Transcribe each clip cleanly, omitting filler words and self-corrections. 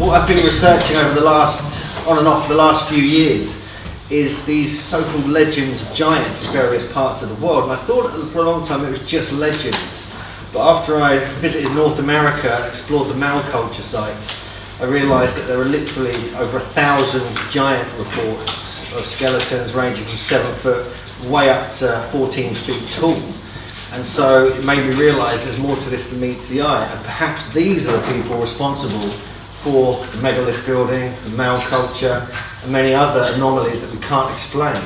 what I've been researching over the last, on and off, the last few years is these so-called legends of giants in various parts of the world. And I thought for a long time it was just legends. But after I visited North America and explored the mound-culture sites, I realised that there are literally over 1,000 giant reports of skeletons ranging from 7 foot way up to 14 feet tall. And so it made me realise there's more to this than meets the eye, and perhaps these are the people responsible for the megalith building, the mound culture, and many other anomalies that we can't explain.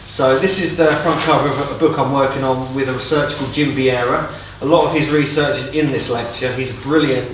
So this is the front cover of a book I'm working on with a researcher called Jim Vieira. A lot of his research is in this lecture. He's a brilliant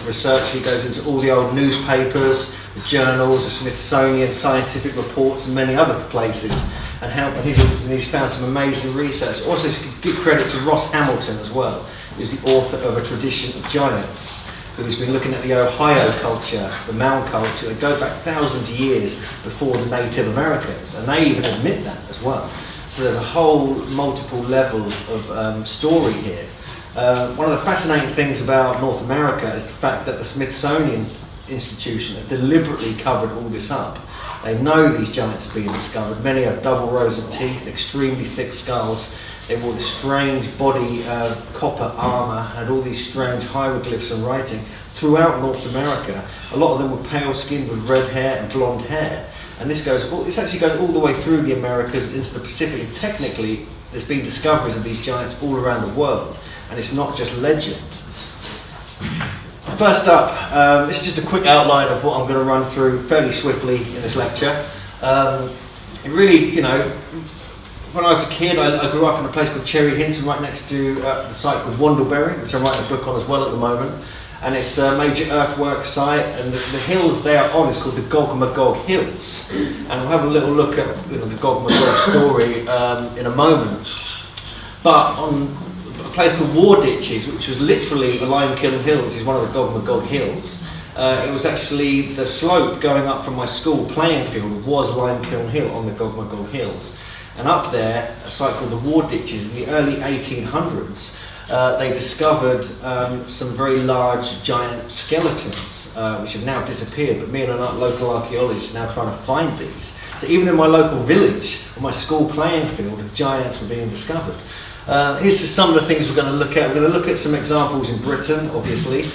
researcher. He goes into all the old newspapers, the journals, the Smithsonian, scientific reports, and many other places, and he's found some amazing research. Also, give credit to Ross Hamilton as well, who's the author of A Tradition of Giants, who's been looking at the Ohio culture, the mound culture, that go back thousands of years before the Native Americans, and they even admit that as well. So there's a whole multiple level of story here. One of the fascinating things about North America is the fact that the Smithsonian Institution have deliberately covered all this up. They know these giants are being discovered. Many have double rows of teeth, extremely thick skulls. They wore this strange body copper armour, had all these strange hieroglyphs and writing throughout North America. A lot of them were pale skinned with red hair and blonde hair. And this actually goes all the way through the Americas into the Pacific. And technically, there's been discoveries of these giants all around the world. And it's not just legend. First up, this is just a quick outline of what I'm going to run through fairly swiftly in this lecture. It really, when I was a kid, I grew up in a place called Cherry Hinton, right next to the site called Wandlebury, which I'm writing a book on as well at the moment. And it's a major earthwork site, and the hills they are on is called the Gog Magog Hills. And we'll have a little look at the Gog Magog story in a moment. But on a place called War Ditches, which was literally the Limekiln Hill, which is one of the Gog Magog Hills, it was actually the slope going up from my school playing field was Limekiln Hill on the Gog Magog Hills. And up there, a site called the War Ditches in the early 1800s, they discovered some very large giant skeletons, which have now disappeared, but me and a local archaeologist are now trying to find these. So even in my local village, on my school playing field, giants were being discovered. Here's just some of the things we're going to look at. We're going to look at some examples in Britain, obviously,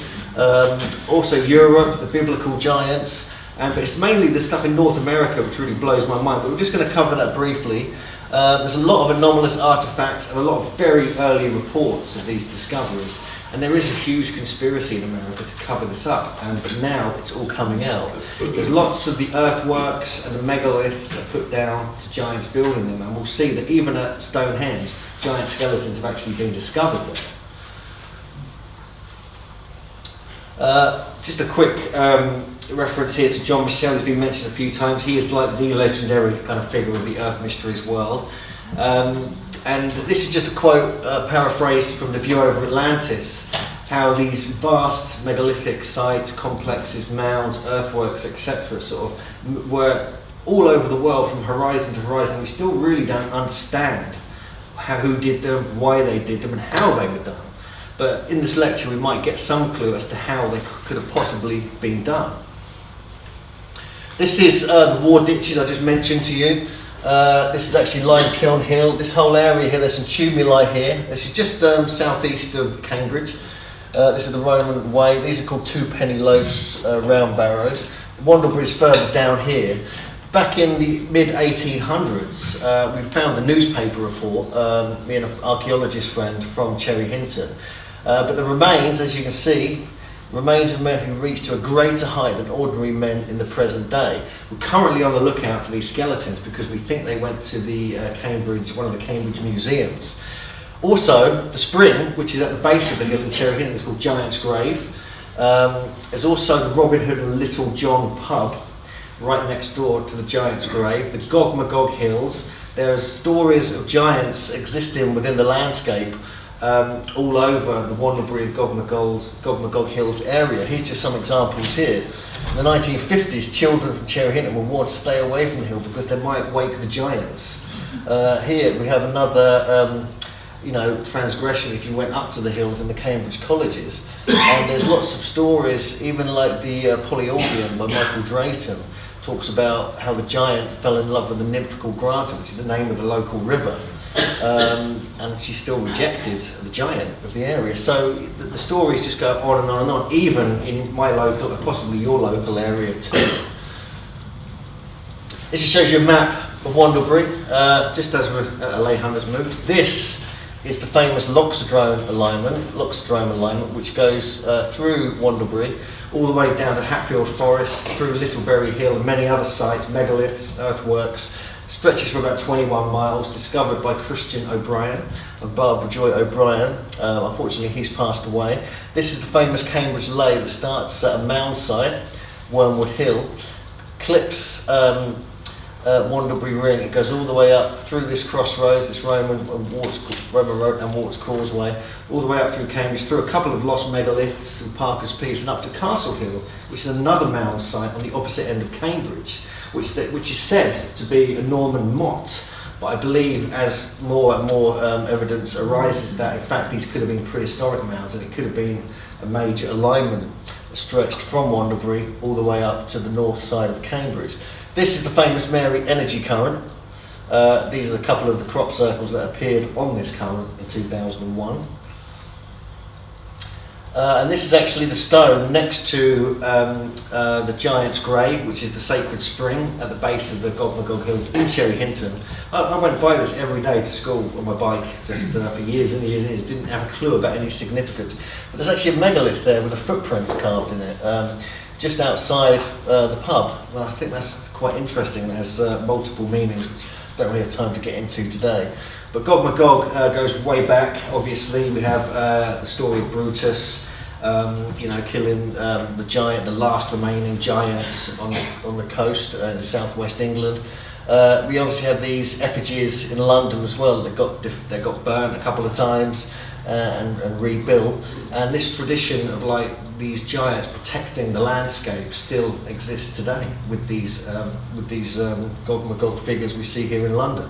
also Europe, the biblical giants, but it's mainly the stuff in North America which really blows my mind, but we're just going to cover that briefly. There's a lot of anomalous artefacts and a lot of very early reports of these discoveries, and there is a huge conspiracy in America to cover this up, but now it's all coming out. There's lots of the earthworks and the megaliths that are put down to giants building them, and we'll see that even at Stonehenge, giant skeletons have actually been discovered there. Just a quick reference here to John Michel. He's been mentioned a few times. He is like the legendary kind of figure of the Earth Mysteries world. And this is just a quote paraphrased from The View Over Atlantis, how these vast megalithic sites, complexes, mounds, earthworks, etc. sort of were all over the world from horizon to horizon. We still really don't understand who did them, why they did them, and how they were done. But in this lecture we might get some clue as to how they could have possibly been done. This is the War Ditches I just mentioned to you. This is actually Limekiln Hill. This whole area here, there's some tumuli here. This is just southeast of Cambridge. This is the Roman Way. These are called two penny loaves round barrows. Wandlebury is further down here. Back in the mid-1800s, we found a newspaper report, me and an archaeologist friend from Cherry Hinton. But the remains, as you can see, remains of men who reached to a greater height than ordinary men in the present day. We're currently on the lookout for these skeletons because we think they went to the one of the Cambridge museums. Also, the spring, which is at the base of the hill in Cherry Hinton, is called Giant's Grave. There's also the Robin Hood and Little John pub, right next door to the Giant's Grave. The Gog Magog Hills. There's stories of giants existing within the landscape all over the Wandlebury and Gog Magog Hills area. Here's just some examples here. In the 1950s, children from Cherry Hinton were warned to stay away from the hill because they might wake the giants. Here we have another transgression if you went up to the hills in the Cambridge colleges. And there's lots of stories, even like the Polyolbion by Michael Drayton talks about how the giant fell in love with the nymph called Granta, which is the name of the local river. And she still rejected the giant of the area. So the stories just go on and on and on, even in my local, possibly your local area too. This just shows you a map of Wandlebury, just as we're at a lay hunter's mood. This is the famous Loxodrome alignment, which goes through Wandlebury, all the way down to Hatfield Forest, through Littlebury Hill and many other sites, megaliths, earthworks. Stretches for about 21 miles, discovered by Christian O'Brien and Barbara Joy O'Brien. Unfortunately, he's passed away. This is the famous Cambridge Lay that starts at a mound site, Wormwood Hill, clips Wandlebury Ring. It goes all the way up through this crossroads, this Roman Road and Warts Causeway, all the way up through Cambridge, through a couple of lost megaliths and Parker's Piece, and up to Castle Hill, which is another mound site on the opposite end of Cambridge, which is said to be a Norman motte. But I believe as more and more evidence arises that in fact these could have been prehistoric mounds, and it could have been a major alignment that stretched from Wandlebury all the way up to the north side of Cambridge. This is the famous Mary Energy Current. These are a couple of the crop circles that appeared on this current in 2001. And this is actually the stone next to the Giant's Grave, which is the sacred spring at the base of the Gog Hills in Cherry Hinton. I went by this every day to school on my bike just for years and years and years, didn't have a clue about any significance. But there's actually a megalith there with a footprint carved in it, just outside the pub. Well, I think that's quite interesting, and it has multiple meanings, which I don't really have time to get into today. But Gog Magog goes way back. Obviously, we have the story of Brutus, killing the giant, the last remaining giant on the coast in southwest England. We obviously have these effigies in London as well. They got burnt a couple of times and rebuilt. And this tradition of these giants protecting the landscape still exists today with these Gog Magog figures we see here in London.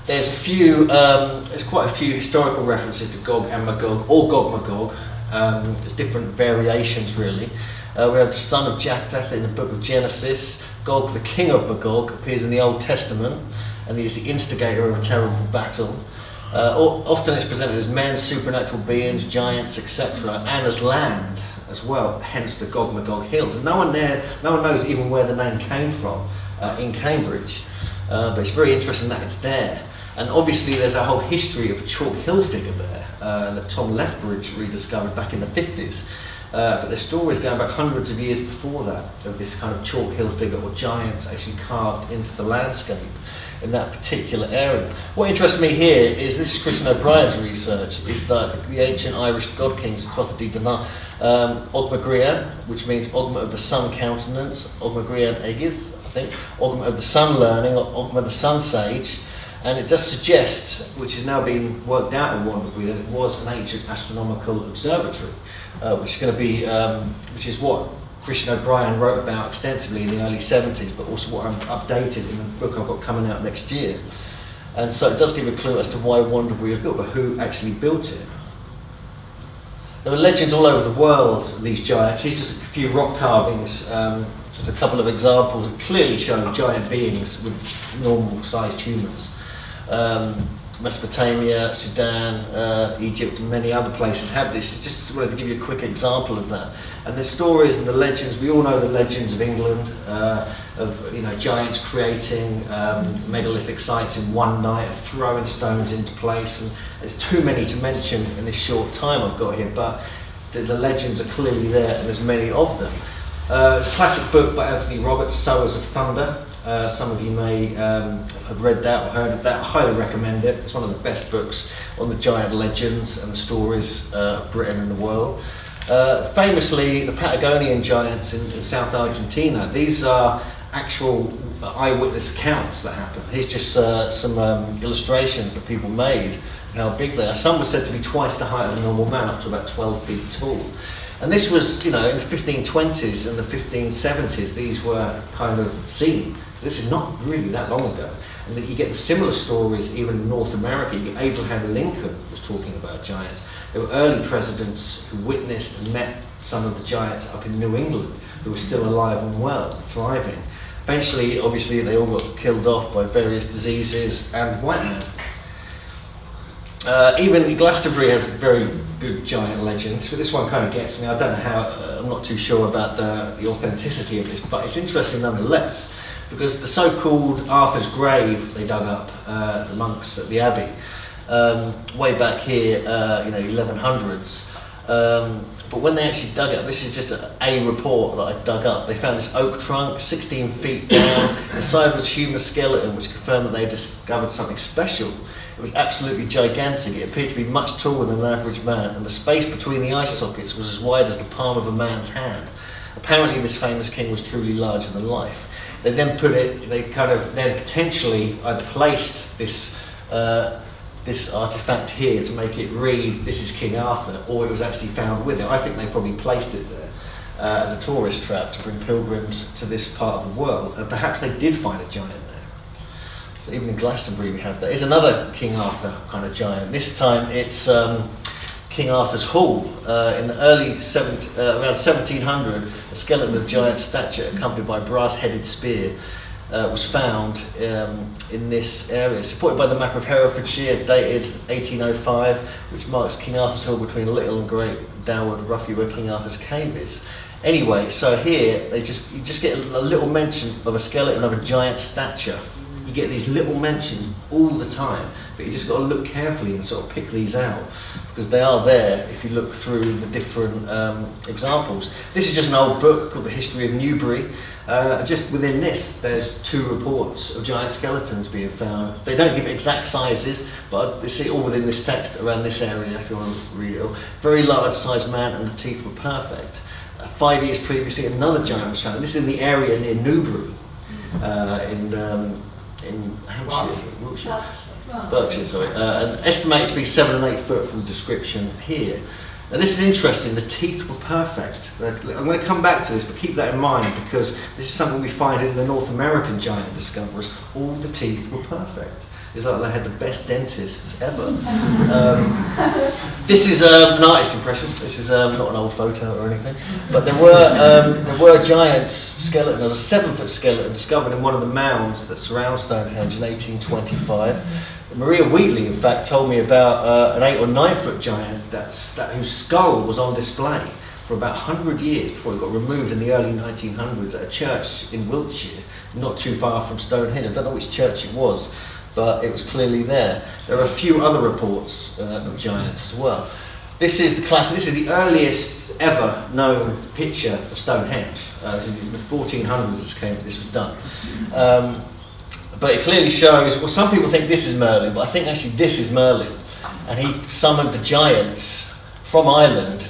There's quite a few historical references to Gog and Magog, or Gog Magog. There's different variations really. We have the son of Japheth in the book of Genesis. Gog, the king of Magog, appears in the Old Testament, and he is the instigator of a terrible battle. Often it's presented as men, supernatural beings, giants, etc., and as land as well, hence the Gog Magog Hills. And no one knows even where the name came from in Cambridge, but it's very interesting that it's there. And obviously there's a whole history of a chalk hill figure there that Tom Lethbridge rediscovered back in the 50s. But there's stories going back hundreds of years before that of this kind of chalk hill figure or giants actually carved into the landscape in that particular area. What interests me here is, this is Christian O'Brien's research, is that the ancient Irish god kings, Tuatha Dé Danann, Ogmagrian, which means Ogma of the sun countenance, Ogmagrian Aegis, I think, Ogma of the sun learning, or Ogma the sun sage. And it does suggest, which is now being worked out in Wandlebury, that it was an ancient astronomical observatory, which is what Christian O'Brien wrote about extensively in the early 70s, but also what I'm updated in the book I've got coming out next year. And so it does give a clue as to why Wandlebury was built, but who actually built it. There are legends all over the world of these giants. Here's just a few rock carvings, just a couple of examples that clearly show giant beings with normal-sized humans. Mesopotamia, Sudan, Egypt, and many other places have this. Just wanted to give you a quick example of that. And the stories and the legends, we all know the legends of England, of giants creating megalithic sites in one night, of throwing stones into place. And there's too many to mention in this short time I've got here, but the legends are clearly there, and there's many of them. It's a classic book by Anthony Roberts, Sowers of Thunder. Some of you may have read that or heard of that. I highly recommend it. It's one of the best books on the giant legends and the stories of Britain and the world. Famously, the Patagonian giants in South Argentina. These are actual eyewitness accounts that happened. Here's just some illustrations that people made of how big they are. Some were said to be twice the height of a normal man, up to about 12 feet tall. And this was, in the 1520s and the 1570s, these were kind of seen This is not really that long ago. And that you get similar stories even in North America. You get Abraham Lincoln was talking about giants. There were early presidents who witnessed and met some of the giants up in New England who were still alive and well, thriving. Eventually, obviously, they all got killed off by various diseases and white men. Even Glastonbury has very good giant legends. So this one kind of gets me. I don't know how, I'm not too sure about the authenticity of this, but it's interesting nonetheless, because the so-called Arthur's grave they dug up, the monks at the Abbey, way back here, 1100s. But when they actually dug it up, this is just a report that I dug up, they found this oak trunk 16 feet down. Inside was human skeleton, which confirmed that they discovered something special. It was absolutely gigantic. It appeared to be much taller than an average man, and the space between the eye sockets was as wide as the palm of a man's hand. Apparently this famous king was truly larger than life. They then then potentially either placed this artifact here to make it read, this is King Arthur, or it was actually found with it. I think they probably placed it there as a tourist trap to bring pilgrims to this part of the world, and perhaps they did find a giant there. So even in Glastonbury we have that. There's another King Arthur kind of giant. This time it's King Arthur's Hall. In the early around 1700, a skeleton of giant stature accompanied by a brass-headed spear was found in this area, supported by the map of Herefordshire dated 1805, which marks King Arthur's Hall between Little and Great Downward, roughly where King Arthur's cave is. Anyway, so here you just get a little mention of a skeleton of a giant stature. You get these little mentions all the time, but you just got to look carefully and sort of pick these out, because they are there if you look through the different examples. This is just an old book called The History of Newbury. Just within this, there's 2 reports of giant skeletons being found. They don't give exact sizes, but you see it all within this text around this area if you want to read it all. Very large sized man, and the teeth were perfect. 5 years previously, another giant was found. This is in the area near Newbury, in Hampshire, Wiltshire, Berkshire, sorry, and estimated to be 7 and 8 foot from the description here. Now this is interesting, the teeth were perfect. I'm going to come back to this, but keep that in mind, because this is something we find in the North American giant discoveries. All the teeth were perfect. It's like they had the best dentists ever. This is an artist impression. This is not an old photo or anything. But there were a giant skeleton, there was a 7-foot skeleton discovered in one of the mounds that surround Stonehenge in 1825. Maria Wheatley, in fact, told me about an 8 or 9 foot giant whose skull was on display for about 100 years before it got removed in the early 1900s at a church in Wiltshire, not too far from Stonehenge. I don't know which church it was, but it was clearly there. There are a few other reports of giants as well. This is the classic. This is the earliest ever known picture of Stonehenge. This is in the 1400s this was done. But it clearly shows, well, some people think this is Merlin, but I think actually this is Merlin. And he summoned the giants from Ireland.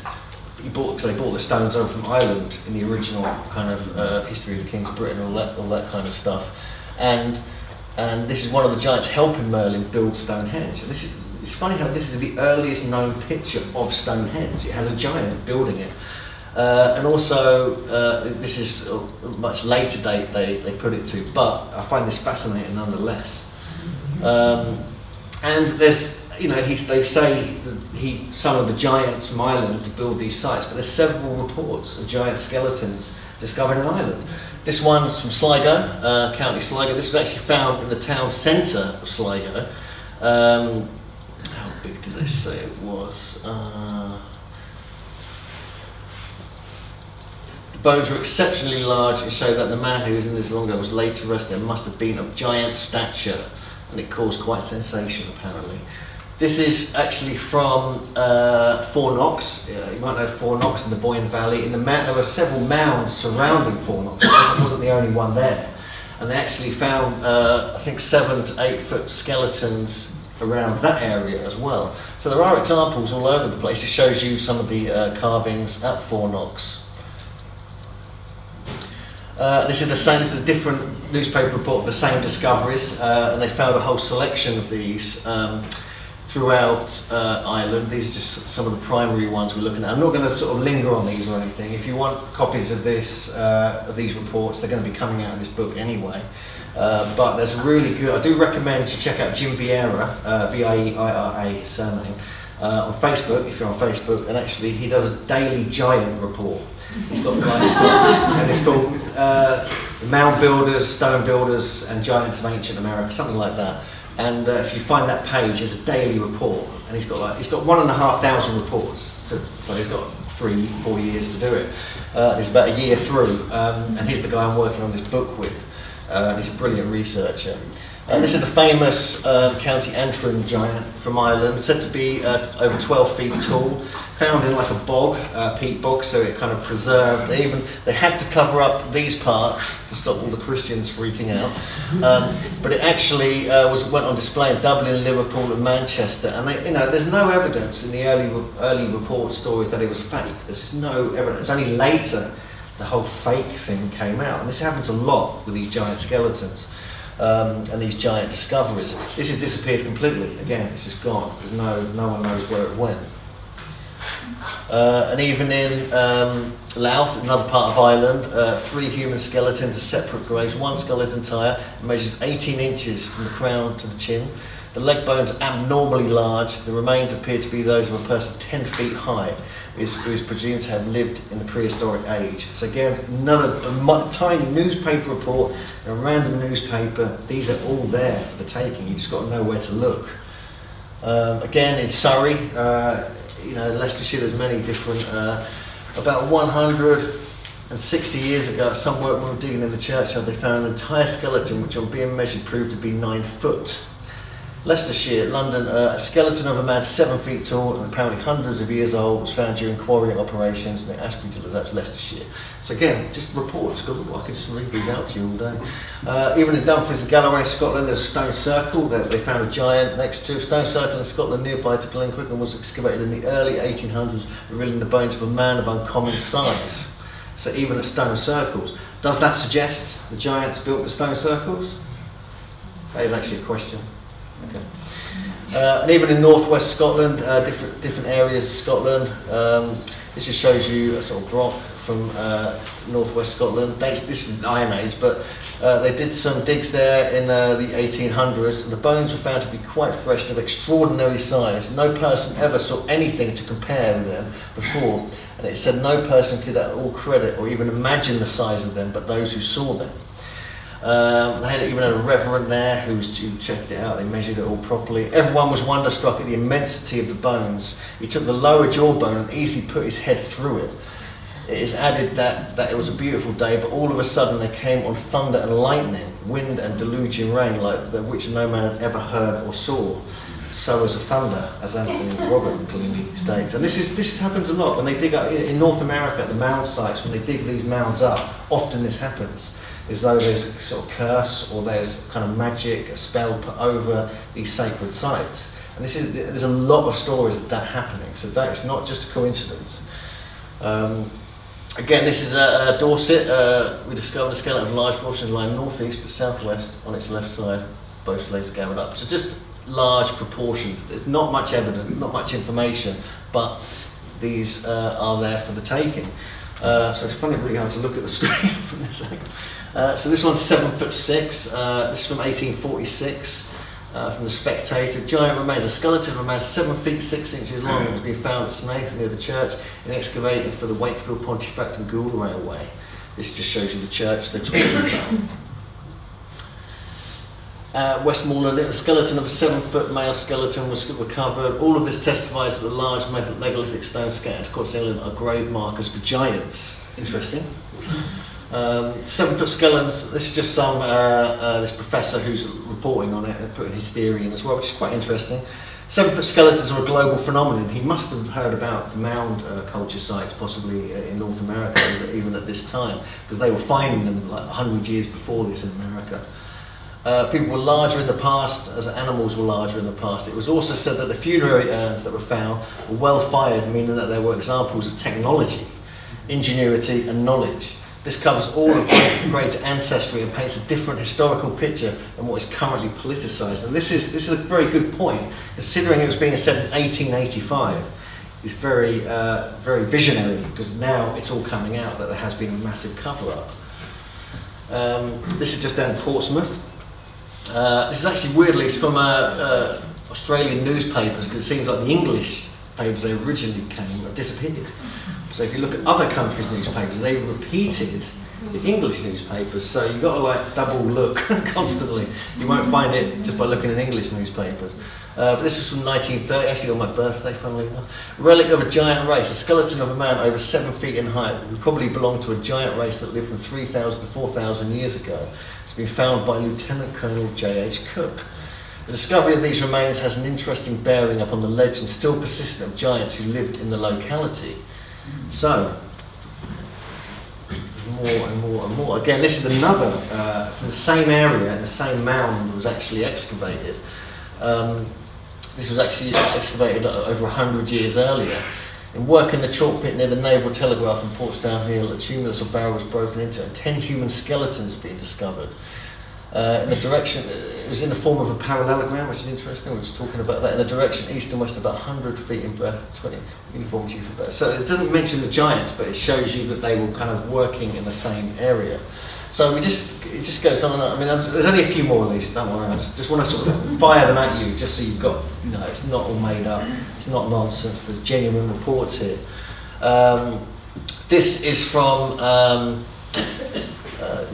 Because they brought the stones over from Ireland in the original kind of history of the Kings of Britain, all that kind of stuff. And this is one of the giants helping Merlin build Stonehenge. And it's funny how this is the earliest known picture of Stonehenge. It has a giant building it. And also, this is a much later date they put it to, but I find this fascinating nonetheless. And there's, they say he summoned the giants from Ireland to build these sites, but there's several reports of giant skeletons discovered in Ireland. This one's from Sligo, County Sligo. This was actually found in the town centre of Sligo. How big did they say it was? The bones were exceptionally large and show that the man who was in this longer was laid to rest there must have been of giant stature, and it caused quite sensation apparently. This is actually from Four Knocks. You might know Four Knocks in the Boyne Valley. There were several mounds surrounding Four Knocks. It wasn't the only one there. And they actually found, I think, 7 to 8 foot skeletons around that area as well. So there are examples all over the place. It shows you some of the carvings at Four Knocks. This is a different newspaper report of the same discoveries, and they found a whole selection of these throughout Ireland. These are just some of the primary ones we're looking at. I'm not going to sort of linger on these or anything. If you want copies of these reports, they're going to be coming out in this book anyway. But there's a really good, I do recommend you check out Jim Vieira, Vieira surname, on Facebook, if you're on Facebook, and actually he does a daily giant report. And it's called Mound Builders, Stone Builders and Giants of Ancient America, something like that. And if you find that page, there's a daily report, and he's got 1,500 reports, so he's got 3-4 years to do it. He's about a year through, and he's the guy I'm working on this book with. He's a brilliant researcher. This is the famous County Antrim giant from Ireland, said to be over 12 feet tall, found in like a bog, peat bog, so it kind of preserved. They had to cover up these parts to stop all the Christians freaking out. But it actually went on display in Dublin, Liverpool, and Manchester. And there's no evidence in the early report stories that it was fake. There's just no evidence. Only later the whole fake thing came out, and this happens a lot with these giant skeletons. And these giant discoveries. This has disappeared completely. Again, it's just gone. There's no one knows where it went. And even in Louth, another part of Ireland, 3 human skeletons are separate graves. One skull is entire and measures 18 inches from the crown to the chin. The leg bones are abnormally large. The remains appear to be those of a person 10 feet high, who is presumed to have lived in the prehistoric age. So again, a tiny newspaper report, a random newspaper, these are all there for the taking. You just got to know where to look. Again, in Surrey, Leicestershire, there's many different, about 160 years ago, some workmen were digging in the churchyard, they found an entire skeleton which on being measured proved to be 9 foot. Leicestershire, London, a skeleton of a man 7 feet tall and apparently hundreds of years old was found during quarrying operations near Ashby, that's Leicestershire. So again, just reports. I could just read these out to you all day. Even in Dumfries and Galloway, Scotland, there's a stone circle that they found a giant next to. A stone circle in Scotland nearby to Glenquick and was excavated in the early 1800s, revealing the bones of a man of uncommon size. So even at stone circles. Does that suggest the giants built the stone circles? That is actually a question. Okay. And even in northwest Scotland, different areas of Scotland, this just shows you a sort of rock from northwest Scotland. This is Iron Age, but they did some digs there in the 1800s, and the bones were found to be quite fresh and of extraordinary size. No person ever saw anything to compare with them before, and it said no person could at all credit or even imagine the size of them but those who saw them. They even had a reverend there who checked it out. They measured it all properly. Everyone was wonderstruck at the immensity of the bones. He took the lower jawbone and easily put his head through it. It is added that it was a beautiful day, but all of a sudden there came on thunder and lightning, wind and deluging rain, which no man had ever heard or saw. So was a thunder, as Anthony Robert clearly states. And this happens a lot when they dig up in North America at the mound sites. When they dig these mounds up, often this happens. As though there's a sort of curse or there's kind of magic, a spell put over these sacred sites. And there's a lot of stories of that happening, so that it's not just a coincidence. Again, this is Dorset. We discovered a skeleton of a large portion lying northeast but southwest on its left side, both legs gathered up. So just large proportions. There's not much evidence, not much information, but these are there for the taking. So it's funny really having to look at the screen from this angle. So this one's 7'6". This is from 1846, from the Spectator. Giant remains. A skeleton of a man 7 feet 6 inches long has been found at Snaith near the church and excavated for the Wakefield, Pontefract and Gould Railway. This just shows you the church they're talking about. Westmoreland, a skeleton of a 7-foot male skeleton was recovered. All of this testifies that the large megalithic stones scattered across England are grave markers for giants. Interesting. 7-foot skeletons, this is just some, this professor who's reporting on it and putting his theory in as well, which is quite interesting. 7-foot skeletons are a global phenomenon. He must have heard about the mound culture sites, possibly in North America, even at this time, because they were finding them like 100 years before this in America. People were larger in the past, as animals were larger in the past. It was also said that the funerary urns that were found were well fired, meaning that there were examples of technology, ingenuity and knowledge. This covers all of great ancestry and paints a different historical picture than what is currently politicized. And this is a very good point, considering it was being said in 1885. It's very, very visionary, because now it's all coming out that there has been a massive cover-up. This is just down in Portsmouth. This is actually, weirdly, it's from Australian newspapers, because it seems like the English papers they originally came disappeared. So if you look at other countries' newspapers, they repeated the English newspapers, so you've got to like double look constantly. You won't find it just by looking at English newspapers. But this was from 1930, actually on my birthday, funnily enough. Relic of a giant race, a skeleton of a man over 7 feet in height, who probably belonged to a giant race that lived from 3,000 to 4,000 years ago. It's been found by Lieutenant Colonel J.H. Cook. The discovery of these remains has an interesting bearing upon the legend still persistent of giants who lived in the locality. So, more and more and more. Again, this is another, from the same area, the same mound that was actually excavated. This was actually excavated over 100 years earlier. In work in the chalk pit near the Naval Telegraph in Portsdown Hill, a tumulus or barrel was broken into and 10 human skeletons being discovered. In the direction, it was in the form of a parallelogram, which is interesting. We were just talking about that. In the direction east and west, about 100 feet in breadth, 20 uniformity for breadth. So it doesn't mention the giants, but it shows you that they were kind of working in the same area. So it just goes on and on. I mean, there's only a few more of these. Don't worry. I just want to sort of fire them at you, just so you've got, it's not all made up. It's not nonsense. There's genuine reports here. This is from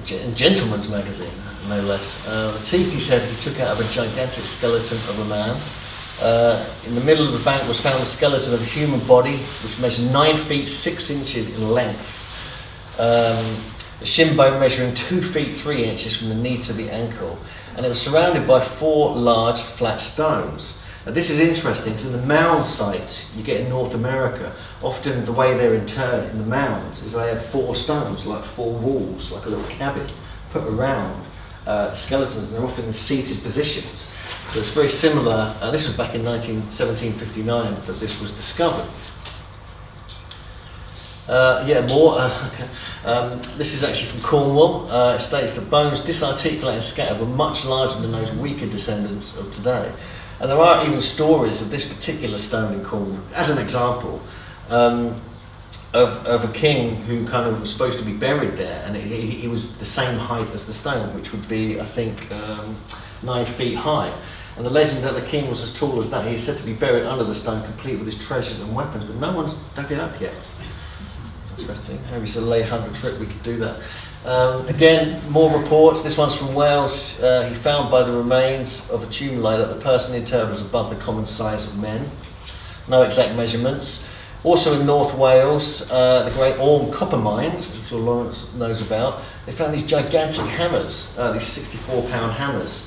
Gentleman's Magazine, no less. The teepee's head he took out of a gigantic skeleton of a man. In the middle of the bank was found the skeleton of a human body, which measured 9 feet 6 inches in length. The shin bone measuring 2 feet 3 inches from the knee to the ankle, and it was surrounded by 4 large flat stones. Now this is interesting, because in the mound sites you get in North America, often the way they're interred in the mounds is they have 4 stones, like 4 walls, like a little cabin, put around skeletons, and they're often in seated positions. So it's very similar. This was back in 1759 that this was discovered. This is actually from Cornwall. It states that bones disarticulated and scattered were much larger than those weaker descendants of today. And there are even stories of this particular stone in Cornwall, as an example, of a king who kind of was supposed to be buried there, and he was the same height as the stone, which would be, I think, 9 feet high. And the legend that the king was as tall as that. He is said to be buried under the stone, complete with his treasures and weapons, but no one's dug it up yet. Interesting. Maybe it's a lay hunter trip, we could do that. Again, more reports. This one's from Wales. He found by the remains of a tumuli that the person interred was above the common size of men. No exact measurements. Also in North Wales, the Great Orme copper mines, which Lawrence knows about, they found these gigantic hammers, these 64-pound hammers.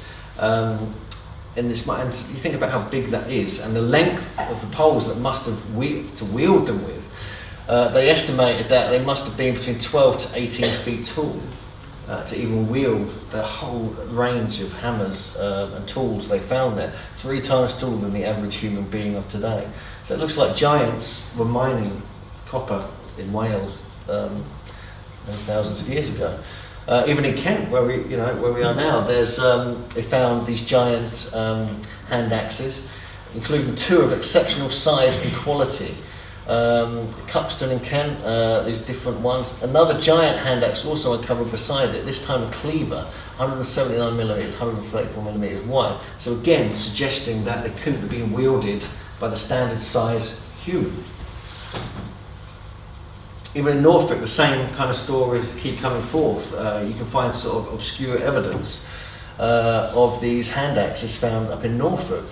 In this, and you think about how big that is, and the length of the poles that must have to wield them with. They estimated that they must have been between 12 to 18 feet tall to even wield the whole range of hammers and tools they found there, 3 times taller than the average human being of today. So it looks like giants were mining copper in Wales thousands of years ago. Even in Kent, where we are now, there's they found these giant hand axes, including 2 of exceptional size and quality. Cuxton in Kent, these different ones. Another giant hand axe also uncovered beside it, this time a cleaver, 179 millimeters, 134 millimeters wide. So again, suggesting that they couldn't have been wielded by the standard size human. Even in Norfolk, the same kind of stories keep coming forth. You can find sort of obscure evidence of these hand axes found up in Norfolk.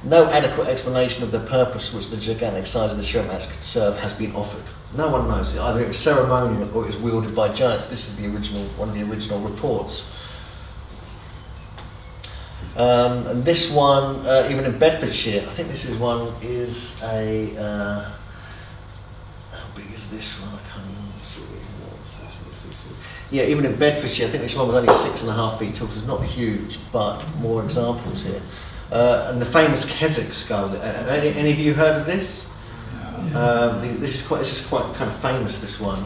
No adequate explanation of the purpose which the gigantic size of the shrimp axe could serve has been offered. No one knows. Either it was ceremonial or it was wielded by giants. This is one of the original reports. And this one, even in Bedfordshire, I think this is how big is this one? I can't even see. Yeah, even in Bedfordshire, I think this one was only 6.5 feet tall, so it's not huge, but more examples here. And the famous Keswick skull. Any of you heard of this? This is quite kind of famous. This one.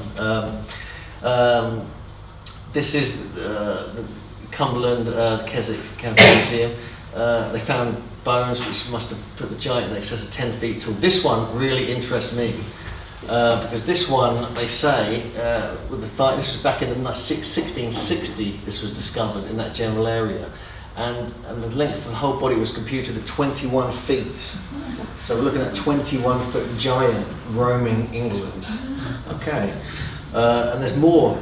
This is the Cumberland, the Keswick County Museum. They found bones which must have put the giant in excess of 10 feet tall. This one really interests me because this one, they say, with the thigh, this was back in the 1660. This was discovered in that general area, and the length of the whole body was computed at 21 feet. So we're looking at 21-foot giant roaming England. Okay. And there's more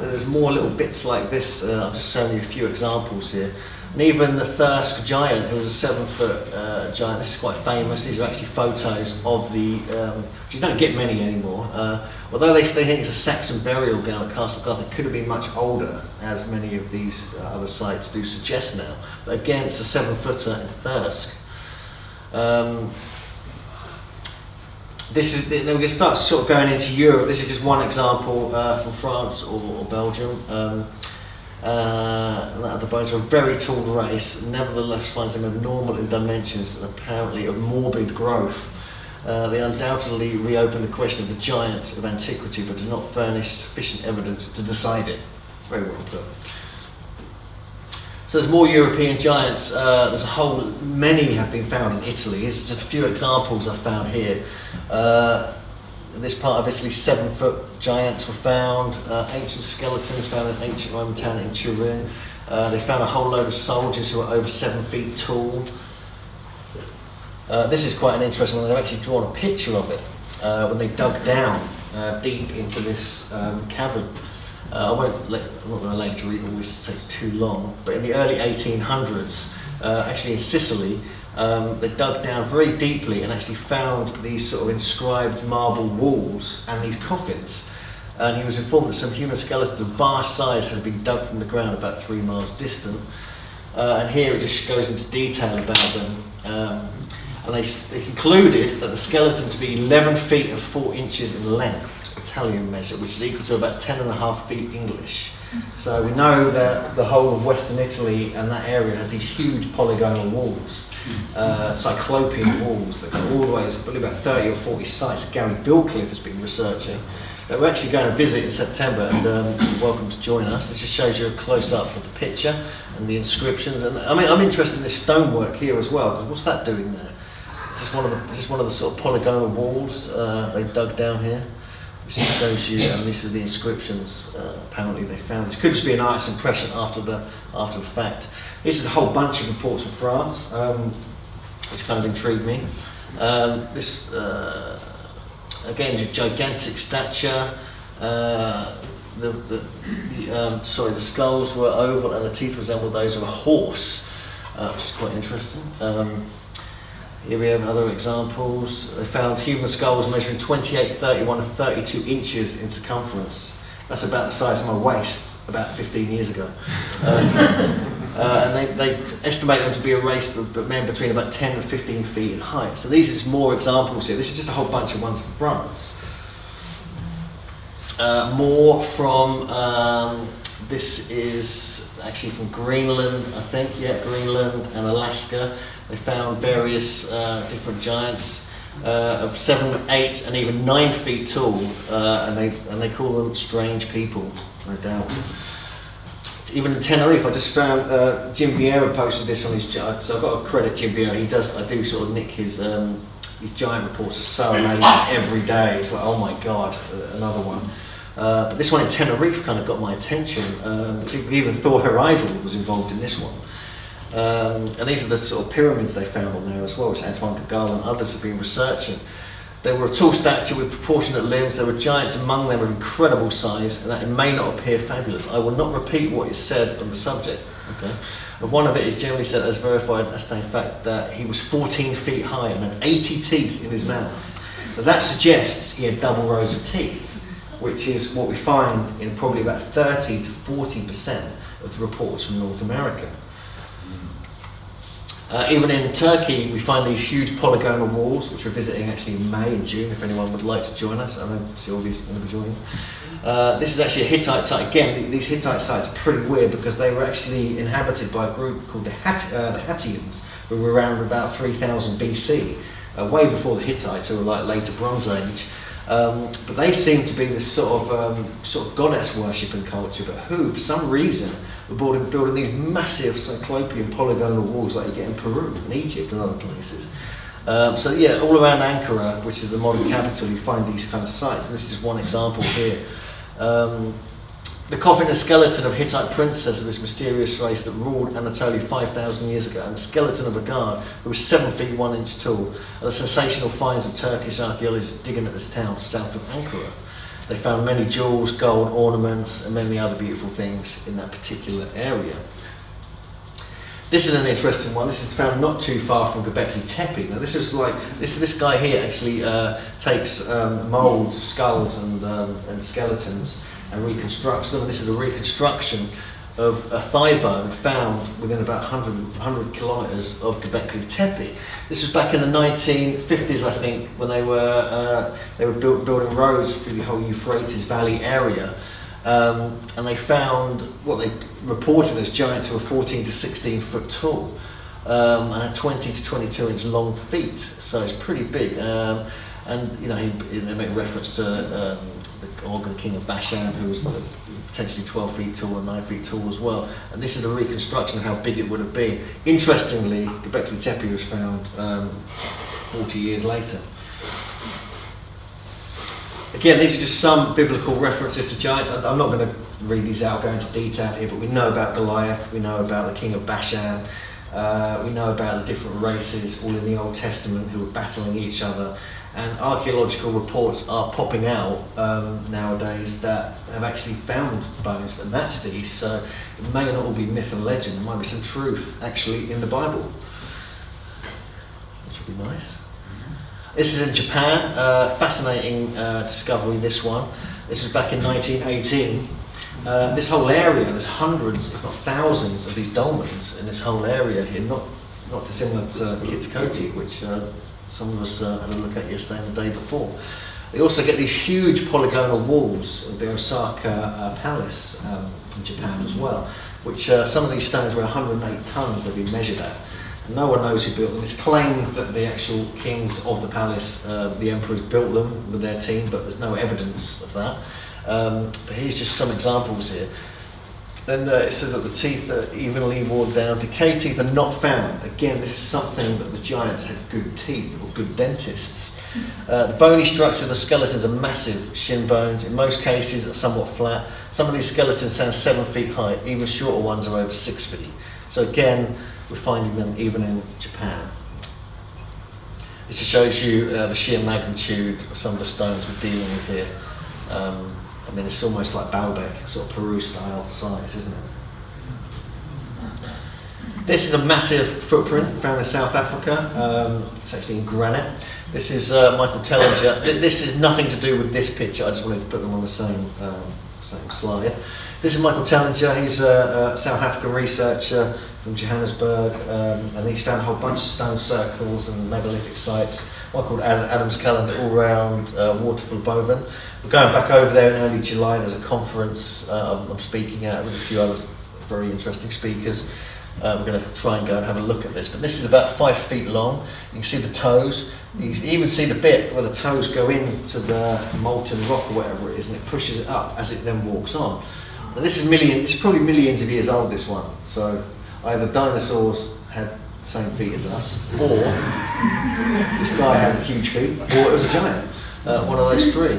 little bits like this. I'm just showing you a few examples here. And even the Thirsk giant, who was a 7-foot giant, this is quite famous. These are actually photos of the, which you don't get many anymore. Although they think it's a Saxon burial ground at Castle Garth, it could have been much older, as many of these other sites do suggest now. But again, it's a 7-footer in Thirsk. This is, we're going to start sort of going into Europe. This is just one example from France or Belgium. And that the bones are a very tall race, nevertheless finds them abnormal in dimensions and apparently of morbid growth. They undoubtedly reopen the question of the giants of antiquity, but do not furnish sufficient evidence to decide it. Very well put. So there's more European giants. There's many have been found in Italy. Here's just a few examples I found here. In this part of Italy, 7-foot giants were found. Ancient skeletons found in an ancient Roman town in Turin. They found a whole load of soldiers who were over 7 feet tall. This is quite an interesting one. They've actually drawn a picture of it when they dug down deep into this cavern. I'm not going to allow you to read all this, it takes too long. But in the early 1800s, actually in Sicily, they dug down very deeply and actually found these sort of inscribed marble walls and these coffins. And he was informed that some human skeletons of vast size had been dug from the ground about 3 miles distant. And here it just goes into detail about them. And they concluded that the skeleton to be 11 feet and 4 inches in length, Italian measure, which is equal to about 10.5 feet English. So we know that the whole of Western Italy and that area has these huge polygonal walls, cyclopean walls that go all the way, it's probably about 30 or 40 sites that Gary Bilcliffe has been researching. That we're actually going to visit in September, and you're welcome to join us. This just shows you a close-up of the picture and the inscriptions. And I mean, I'm interested in this stonework here as well, because what's that doing there? It's just one of the sort of polygonal walls they've dug down here. This just shows you, and this is the inscriptions apparently they found. This could just be an artist's impression after the fact. This is a whole bunch of reports from France, which kind of intrigued me. This again, gigantic stature. The skulls were oval and the teeth resembled those of a horse, which is quite interesting. Here we have other examples. They found human skulls measuring 28, 31 and 32 inches in circumference. That's about the size of my waist about 15 years ago. And they estimate them to be a race of men between about 10 and 15 feet in height. So these are just more examples here. This is just a whole bunch of ones from France. More from, this is actually from Greenland, I think, yeah, Greenland and Alaska. They found various different giants of 7, 8 and even 9 feet tall, and they call them strange people, no doubt. Even in Tenerife, I just found Jim Vieira posted this on his giant, so I've got to credit Jim Vieira. I do sort of nick his giant reports are so amazing every day. It's like, oh my god, another one. But this one in Tenerife kind of got my attention, because even Thor Heyerdahl was involved in this one. And these are the sort of pyramids they found on there as well, which Antoine Kagala and others have been researching. They were a tall stature with proportionate limbs. There were giants among them of incredible size, and that it may not appear fabulous. I will not repeat what is said on the subject. Okay. Of one of it is generally said as verified astounding fact that he was 14 feet high and had 80 teeth in his mouth. But that suggests he had double rows of teeth, which is what we find in probably about 30 to 40% of the reports from North America. Even in Turkey, we find these huge polygonal walls, which we're visiting actually in May and June, if anyone would like to join us. I know Sylvia's going to be joining. This is actually a Hittite site. Again, these Hittite sites are pretty weird because they were actually inhabited by a group called the Hattians, who were around about 3000 BC. way before the Hittites, who were like later Bronze Age. But they seem to be this sort of goddess worshipping culture, but who, for some reason, were building these massive cyclopean polygonal walls like you get in Peru and Egypt and other places. So yeah, all around Ankara, which is the modern capital, you find these kind of sites. And this is just one example here. The coffin and skeleton of a Hittite princess of this mysterious race that ruled Anatolia 5,000 years ago, and the skeleton of a guard who was 7 feet 1 inch tall, are the sensational finds of Turkish archaeologists digging at this town south of Ankara. They found many jewels, gold, ornaments, and many other beautiful things in that particular area. This is an interesting one. This is found not too far from Göbekli Tepe. Now this is like this guy here actually takes molds of skulls and skeletons and reconstructs them. This is a reconstruction of a thigh bone found within about 100 kilometers of Göbekli Tepe. This was back in the 1950s, I think, when they were building roads through the whole Euphrates Valley area. And they found what they reported as giants who were 14 to 16 foot tall and had 20 to 22 inch long feet, so it's pretty big. And you know, they make reference to the Organ King of Bashan, who was potentially 12 feet tall and 9 feet tall as well. And this is a reconstruction of how big it would have been. Interestingly, Göbekli Tepe was found 40 years later. Again, these are just some biblical references to giants. I'm not going to read these out, go into detail here, but we know about Goliath, we know about the king of Bashan, we know about the different races, all in the Old Testament, who were battling each other. And archaeological reports are popping out nowadays that have actually found bones that match these. So it may not all be myth and legend, there might be some truth actually in the Bible. Which would be nice. This is in Japan, fascinating discovery, this one. This was back in 1918. This whole area, there's hundreds, if not thousands, of these dolmens in this whole area here, not dissimilar to Kitsikoti, which some of us had a look at yesterday and the day before. They also get these huge polygonal walls of the Osaka Palace in Japan as well, which some of these stones were 108 tons they've been measured at. No one knows who built them. It's claimed that the actual kings of the palace, the emperors, built them with their team, but there's no evidence of that. But here's just some examples here. Then it says that the teeth are evenly worn down. Decayed teeth are not found. Again, this is something that the giants had good teeth, or good dentists. The bony structure of the skeletons are massive shin bones. In most cases, are somewhat flat. Some of these skeletons stand 7 feet high. Even shorter ones are over 6 feet. So again, we're finding them even in Japan. This just shows you the sheer magnitude of some of the stones we're dealing with here. I mean, it's almost like Baalbek, sort of Peru-style size, isn't it? This is a massive footprint found in South Africa. It's actually in granite. This is Michael Tellinger. This is nothing to do with this picture. I just wanted to put them on the same slide. This is Michael Tellinger. He's a South African researcher from Johannesburg, and he's found a whole bunch of stone circles and megalithic sites. One called Adam's Calendar, all around Waterfall Boven. We're going back over there in early July. There's a conference I'm speaking at with a few other very interesting speakers. We're going to try and go and have a look at this. But this is about 5 feet long. You can see the toes. You can even see the bit where the toes go into the molten rock or whatever it is, and it pushes it up as it then walks on. Now this is probably millions of years old, this one. So either dinosaurs had the same feet as us, or this guy had huge feet, or it was a giant. One of those three.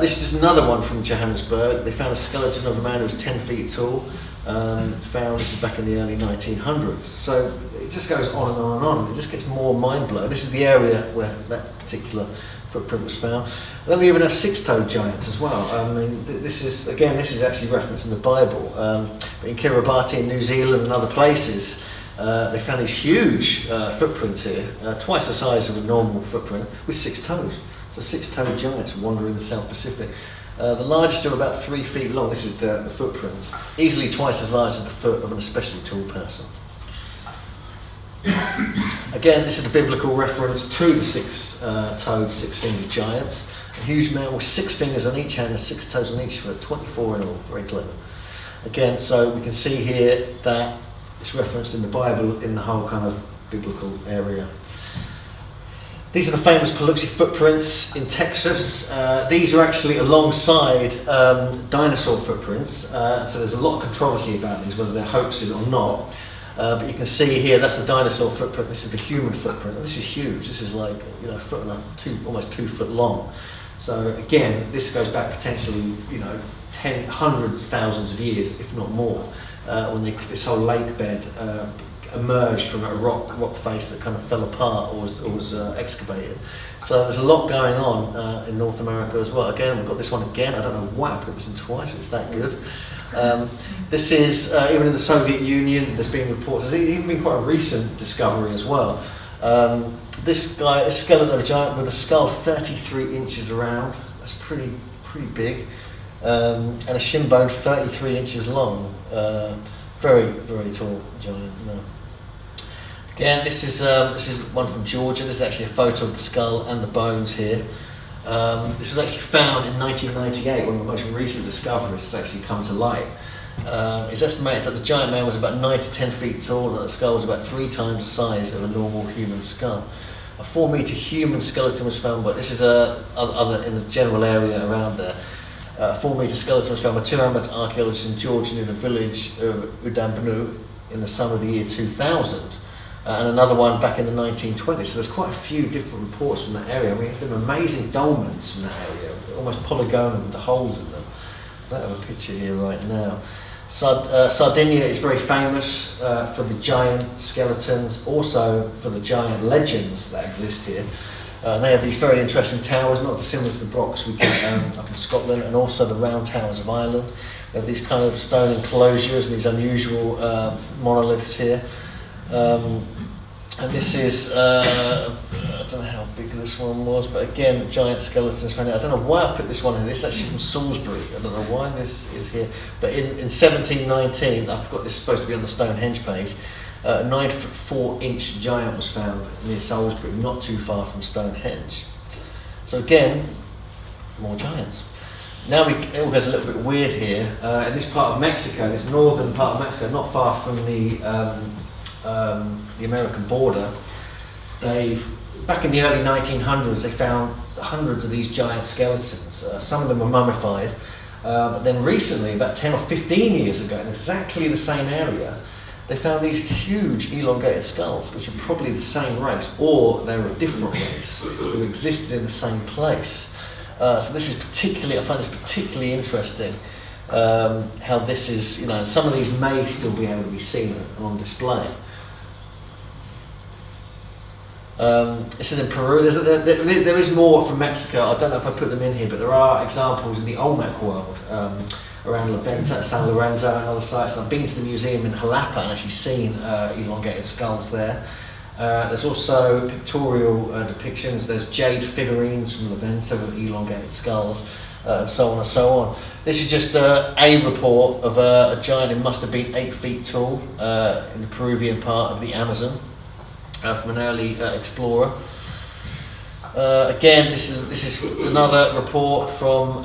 This is just another one from Johannesburg. They found a skeleton of a man who was 10 feet tall. This is back in the early 1900s. So it just goes on and on and on. It just gets more mind-blowing. This is the area where that particular footprint was found. And then we even have six-toed giants as well. I mean, this is actually referenced in the Bible. But in Kiribati in New Zealand and other places, they found these huge footprints here, twice the size of a normal footprint, with 6 toes. So six-toed giants wandering the South Pacific. The largest are about 3 feet long. This is the footprints, easily twice as large as the foot of an especially tall person. Again, this is the biblical reference to the six-toed, six-fingered giants. A huge man with 6 fingers on each hand and 6 toes on each foot, 24 in all. Very clever. Again, so we can see here that it's referenced in the Bible in the whole kind of biblical area. These are the famous Paluxy footprints in Texas. These are actually alongside dinosaur footprints, so there's a lot of controversy about these, whether they're hoaxes or not. But you can see here, that's the dinosaur footprint, this is the human footprint. This is huge, this is like, you know, almost 2 foot long. So again, this goes back potentially, you know, hundreds, thousands of years, if not more, when this whole lake bed emerged from a rock face that kind of fell apart or was excavated. So there's a lot going on in North America as well. Again, we've got this one again. I don't know why I put this in twice. It's that good. This is even in the Soviet Union. There's been reports. There's even been quite a recent discovery as well. This guy, a skeleton of a giant with a skull 33 inches around. That's pretty big, and a shin bone 33 inches long. Very tall giant. No. Again, this is one from Georgia. This is actually a photo of the skull and the bones here. This was actually found in 1998, one of the most recent discoveries has actually come to light. It's estimated that the giant man was about 9 to 10 feet tall and that the skull was about 3 times the size of a normal human skull. A 4-meter human skeleton was found, but this is other in the general area around there. A 4-meter skeleton was found by 2 amateur archaeologists in Georgia near the village of Udambanu in the summer of the year 2000. And another one back in the 1920s. So there's quite a few different reports from that area. I mean, there's been amazing dolmens from that area, almost polygonal with the holes in them. I don't have a picture here right now. Sardinia is very famous for the giant skeletons, also for the giant legends that exist here. They have these very interesting towers, not dissimilar to the blocks we get up in Scotland, and also the round towers of Ireland. They have these kind of stone enclosures and these unusual monoliths here. And this is, I don't know how big this one was, but again, giant skeletons found here. I don't know why I put this one in. This is actually from Salisbury. I don't know why this is here. But in 1719, I forgot this is supposed to be on the Stonehenge page, a 9-foot-4-inch giant was found near Salisbury, not too far from Stonehenge. So again, more giants. Now it all goes a little bit weird here. In this part of Mexico, this northern part of Mexico, not far from the American border, back in the early 1900s, they found hundreds of these giant skeletons. Some of them were mummified, but then recently, about 10 or 15 years ago, in exactly the same area, they found these huge elongated skulls, which are probably the same race, or they were a different race who existed in the same place. So this is particularly, I find this particularly interesting. How this is, you know, some of these may still be able to be seen on display. This is in Peru. There is more from Mexico. I don't know if I put them in here, but there are examples in the Olmec world around La Venta, San Lorenzo and other sites. And I've been to the museum in Jalapa and actually seen elongated skulls there. There's also pictorial depictions. There's jade figurines from La Venta with elongated skulls, and so on and so on. This is just a report of a giant who must have been 8 feet tall in the Peruvian part of the Amazon. From an early explorer. Again, this is another report from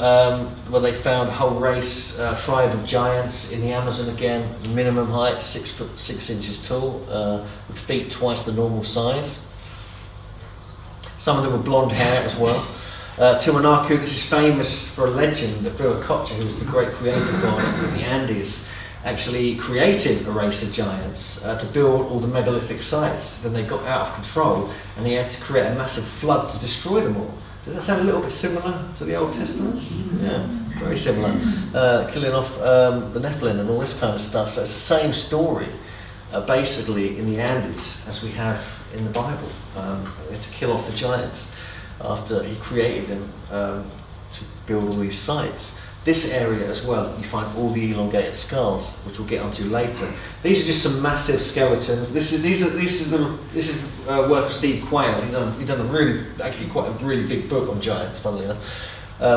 where they found a whole race, tribe of giants in the Amazon. Again, minimum height 6 foot 6 inches tall, with feet twice the normal size. Some of them were blonde hair as well. Tiwanaku, this is famous for a legend that Viracocha, who was the great creator god of the Andes, actually created a race of giants to build all the megalithic sites. Then they got out of control and he had to create a massive flood to destroy them all. Does that sound a little bit similar to the Old Testament? Yeah, very similar. Killing off the Nephilim and all this kind of stuff. So it's the same story basically in the Andes as we have in the Bible. They had to kill off the giants after he created them to build all these sites. This area as well, you find all the elongated skulls, which we'll get onto later. These are just some massive skeletons. This is work of Steve Quayle. He done a really big book on giants, funnily enough.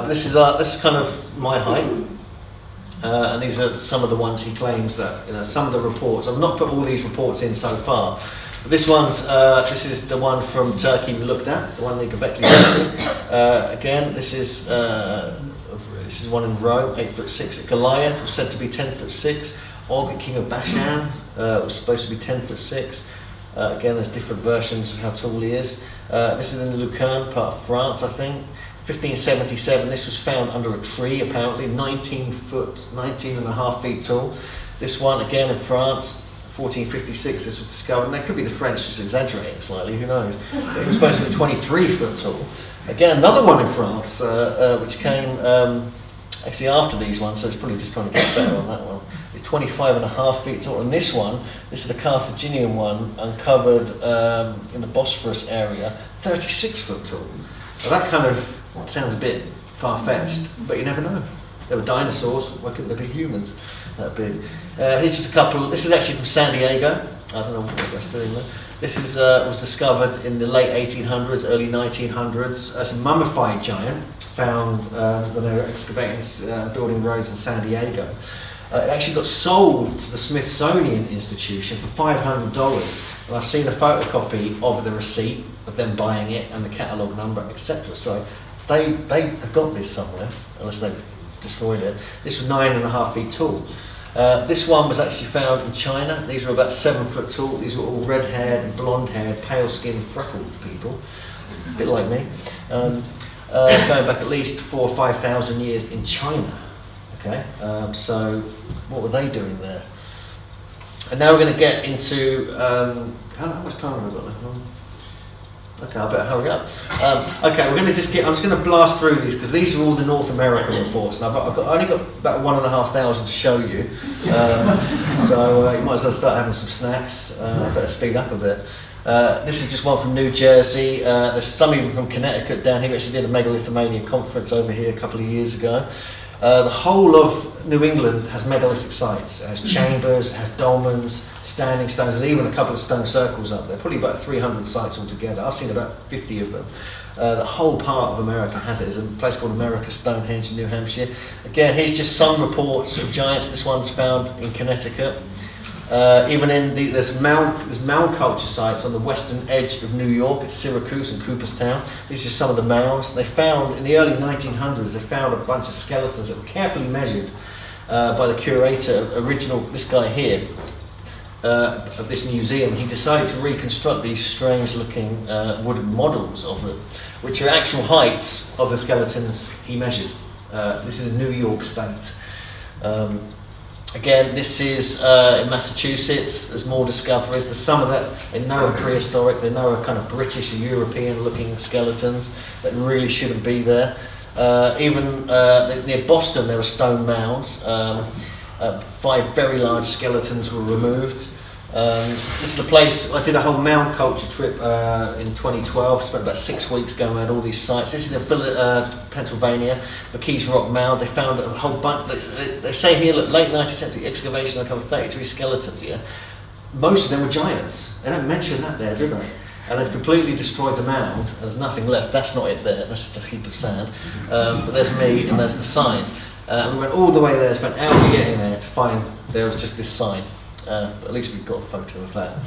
This is kind of my height, and these are some of the ones he claims that, you know, some of the reports. I've not put all these reports in so far. But this is the one from Turkey we looked at, the one in Göbekli Tepe. Again, this is one in Rome, 8'6". Goliath was said to be 10'6". Og, king of Bashan, was supposed to be 10'6". Again, there's different versions of how tall he is. This is in the Lucerne part of France, I think. 1577, this was found under a tree apparently, 19 and a half feet tall. This one, again in France, 1456, this was discovered, and that could be the French just exaggerating slightly, who knows. But it was supposed to be 23 foot tall. Again, another one in France, which came actually after these ones, so it's probably just trying to get better on that one. It's 25 and a half feet tall, and this one, this is the Carthaginian one, uncovered in the Bosphorus area, 36 foot tall. Now that kind of sounds a bit far-fetched, but you never know. There were dinosaurs, why couldn't there be humans that big? Here's just a couple, this is actually from San Diego. I don't know what that's doing there. This is, was discovered in the late 1800s, early 1900s. It's a mummified giant found when they were excavating, building roads in San Diego. It actually got sold to the Smithsonian Institution for $500, and I've seen a photocopy of the receipt of them buying it and the catalogue number, etc. So they have got this somewhere, unless they've destroyed it. This was 9.5 feet tall. This one was actually found in China. These were about 7 foot tall. These were all red-haired and blonde-haired, pale-skinned, freckled people, a bit like me. Going back at least 4,000 or 5,000 years in China. Okay, so what were they doing there? And now we're going to get into how much time have I got left? Okay, I better hurry up. Okay, we're going to I'm just going to blast through these because these are all the North American reports, and I've only got about 1,500 to show you. So you might as well start having some snacks. I better speed up a bit. This is just one from New Jersey. There's some even from Connecticut down here. We actually did a megalithomania conference over here a couple of years ago. The whole of New England has megalithic sites. It has chambers, it has dolmens, standing stones. There's even a couple of stone circles up there, probably about 300 sites altogether. I've seen about 50 of them. The whole part of America has it. There's a place called America Stonehenge in New Hampshire. Again, here's just some reports of giants. This one's found in Connecticut. Even in there's mound culture sites on the western edge of New York at Syracuse and Cooperstown. These are just some of the mounds. They found, in the early 1900s, they found a bunch of skeletons that were carefully measured by the curator, this guy here, of this museum. He decided to reconstruct these strange looking wooden models of them, which are actual heights of the skeletons he measured. This is in New York State. Again, this is in Massachusetts. There's more discoveries. There's some of that they know are prehistoric. They know are kind of British or European-looking skeletons that really shouldn't be there. Even near Boston, there are stone mounds. 5 very large skeletons were removed. This is the place, I did a whole mound culture trip in 2012, spent about 6 weeks going around all these sites. This is in Pennsylvania, McKees Rock Mound. They found a whole bunch, they say here, look, late 19th century excavation, they covered 33 skeletons, yeah? Most of them were giants. They don't mention that there, do they? And they've completely destroyed the mound, and there's nothing left. That's not it there, that's just a heap of sand. But there's me, and there's the sign. We went all the way there, spent hours getting there to find there was just this sign. But at least we've got a photo of that.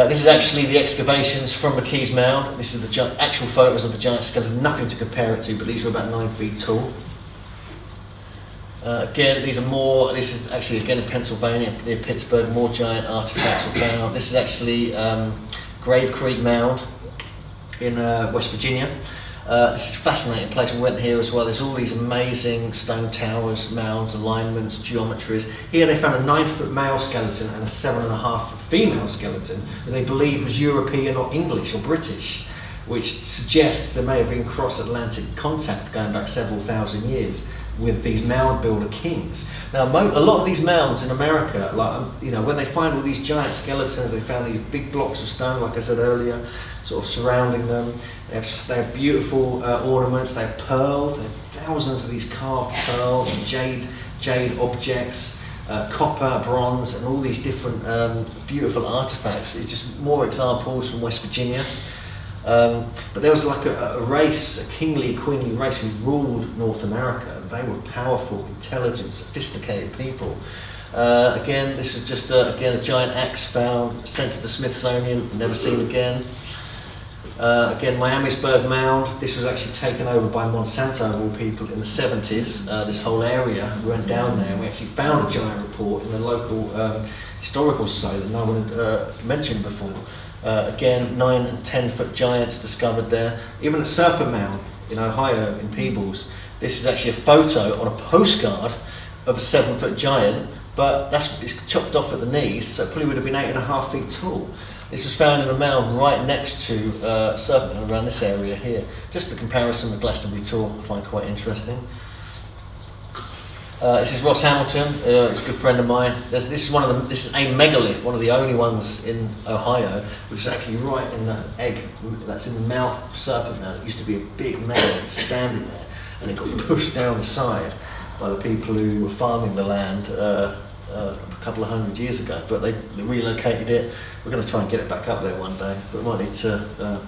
This is actually the excavations from McKees Mound. This is the actual photos of the giant skeleton, nothing to compare it to, but these were about 9 feet tall. Again, this is actually again in Pennsylvania, near Pittsburgh, more giant artifacts were found. This is actually Grave Creek Mound in West Virginia. This is a fascinating place. We went here as well. There's all these amazing stone towers, mounds, alignments, geometries. Here they found a 9-foot male skeleton and a 7.5-foot female skeleton that they believe was European or English or British, which suggests there may have been cross-Atlantic contact going back several thousand years with these mound builder kings. Now, a lot of these mounds in America, when they find all these giant skeletons, they found these big blocks of stone, like I said earlier, sort of surrounding them. They have beautiful ornaments. They have pearls. They have thousands of these carved pearls and jade objects, copper, bronze, and all these different beautiful artifacts. It's just more examples from West Virginia. But there was like a race, a kingly, queenly race who ruled North America. They were powerful, intelligent, sophisticated people. Again, this is just a giant axe found, sent to the Smithsonian, never seen again. Again, Miamisburg Mound. This was actually taken over by Monsanto of all people in the 70s. This whole area, we went down there and we actually found a giant report in the local historical society that no one had mentioned before. Again, 9 and 10 foot giants discovered there. Even at Serpent Mound in Ohio, in Peebles, this is actually a photo on a postcard of a 7 foot giant, but it's chopped off at the knees, so it probably would have been 8.5 feet tall. This was found in a mound right next to Serpent Mound, around this area here. Just the comparison with Glastonbury Tor I find quite interesting. This is Ross Hamilton. He's a good friend of mine. This is a megalith, one of the only ones in Ohio, which is actually right in the egg that's in the mouth of Serpent Mound. It used to be a big megalith standing there, and it got pushed down the side by the people who were farming the land a couple of hundred years ago. But they relocated it. We're going to try and get it back up there one day, but we might need to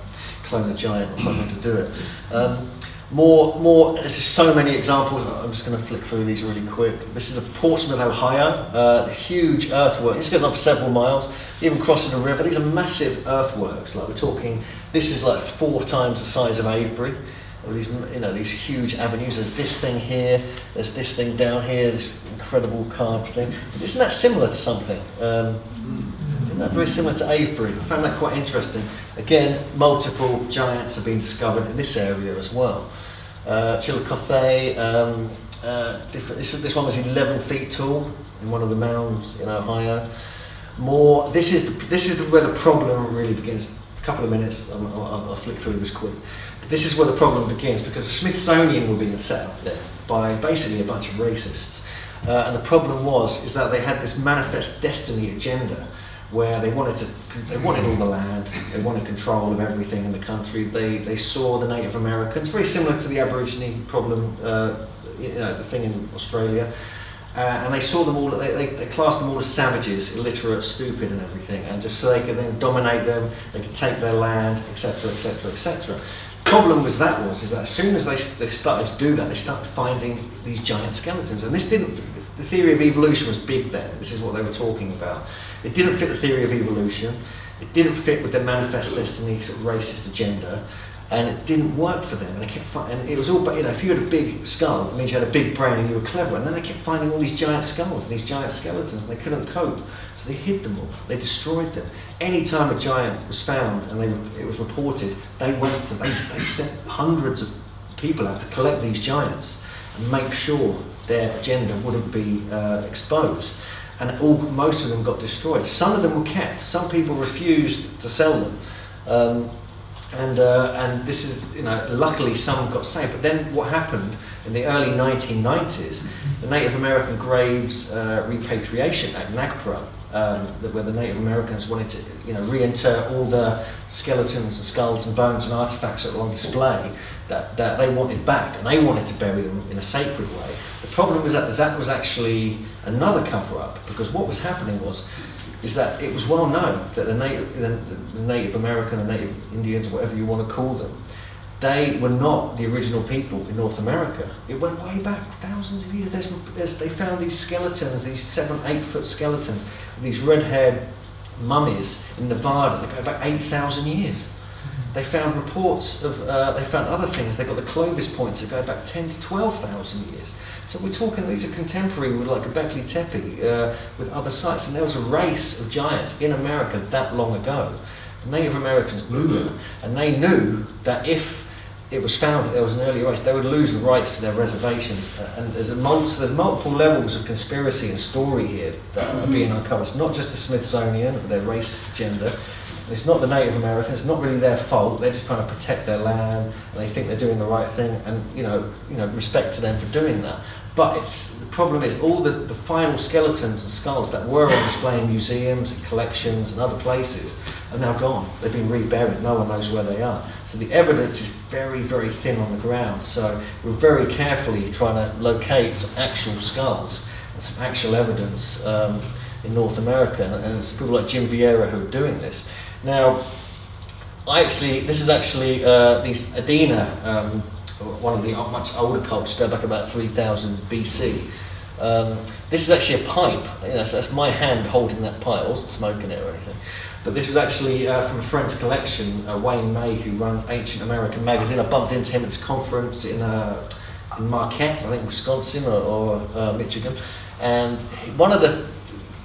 clone a giant or something to do it. There's just so many examples. I'm just going to flick through these really quick. This is a Portsmouth, Ohio, huge earthwork. This goes on for several miles, even crossing a river. These are massive earthworks. Like we're talking, this is like 4 times the size of Avebury. These huge avenues. There's this thing here. There's this thing down here. This incredible carved thing. Isn't that similar to something? Isn't that very similar to Avebury? I found that quite interesting. Again, multiple giants have been discovered in this area as well. Chillicothe, different. This one was 11 feet tall in one of the mounds in Ohio. This is where the problem really begins. A couple of minutes. I'll flick through this quick. This is where the problem begins, because the Smithsonian were being set up there by basically a bunch of racists, and the problem is that they had this manifest destiny agenda where they wanted all the land, they wanted control of everything in the country. They saw the Native Americans, very similar to the Aborigine problem, the thing in Australia, and they saw them all. They classed them all as savages, illiterate, stupid, and everything, and just so they could then dominate them, they could take their land, etc., etc., etc. The problem is that as soon as they started to do that, they started finding these giant skeletons, and the theory of evolution was big then. This is what they were talking about. It didn't fit the theory of evolution. It didn't fit with their manifest destiny sort of racist agenda, and it didn't work for them. And they kept and it was all, if you had a big skull, it means you had a big brain and you were clever. And then they kept finding all these giant skulls and these giant skeletons, and they couldn't cope. So they hid them all. They destroyed them. Any time a giant was found and it was reported, they sent hundreds of people out to collect these giants and make sure their agenda wouldn't be exposed. And most of them got destroyed. Some of them were kept. Some people refused to sell them. And this is, luckily some got saved. But then what happened in the early 1990s, the Native American Graves Repatriation Act, NAGPRA, where the Native Americans wanted to, reinter all the skeletons and skulls and bones and artifacts that were on display that they wanted back, and they wanted to bury them in a sacred way. The problem was that was actually another cover-up, because what was happening is that it was well known that the Native American, the Native Indians, whatever you want to call them, they were not the original people in North America. It went way back, thousands of years. They found these skeletons, these 7-8 foot skeletons, these red-haired mummies in Nevada that go back 8,000 years. They found reports of, they found other things. They got the Clovis points that go back 10 to 12,000 years. So we're talking, these are contemporary with like Göbekli Tepe, with other sites. And there was a race of giants in America that long ago. The Native Americans knew them, and they knew that if it was found that there was an early race, they would lose the rights to their reservations. And there's multiple levels of conspiracy and story here that are being uncovered. It's not just the Smithsonian, their racist agenda. It's not the Native Americans. It's not really their fault. They're just trying to protect their land, and they think they're doing the right thing. And respect to them for doing that. But the problem is all the final skeletons and skulls that were on display in museums and collections and other places are now gone. They've been reburied. No one knows where they are. So the evidence is very, very thin on the ground. So we're very carefully trying to locate some actual skulls and some actual evidence in North America. And it's people like Jim Vieira who are doing this. Now, this is actually these Adena, one of the much older cultures, go back about 3000 BC. This is actually a pipe. So that's my hand holding that pipe. I wasn't smoking it or anything. But this was actually from a friend's collection, Wayne May, who runs Ancient American Magazine. I bumped into him at this conference in Marquette, I think Wisconsin or Michigan. And one of the